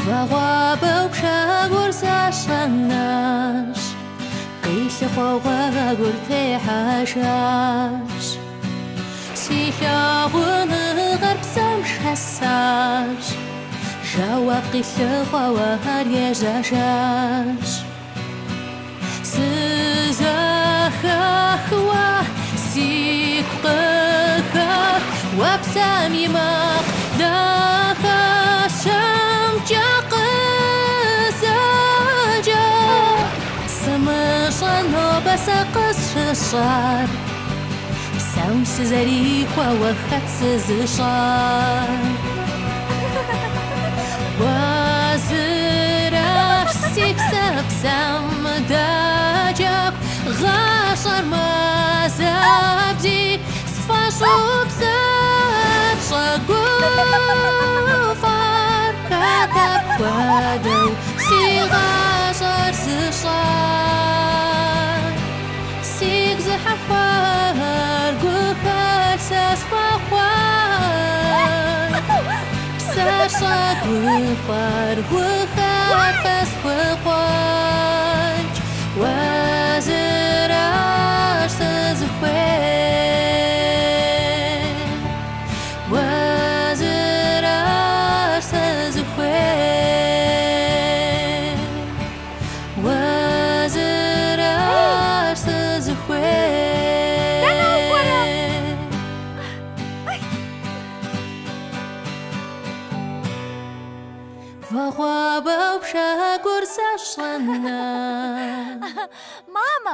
Vagua bshagor sashanash Qilli khawagor te hashash Sihlagun garbsam shasash Jawab qilli khawar yezashash Sizakhwa sikqa wabsami maqdaha سقس شصار سمس زريق ووخت زشار وزرع سيكسب سم داجب غاشر ما زبدي سفاشو بسب شقوفار كتب ودو سيغاشر زشار حفار قفار ساسفاخوار بساشا قفار وخار فاسفاخوار وزراش سازخوار وزراش سازخوار وزراش سازخوار Vagua bshagor sashana Mama!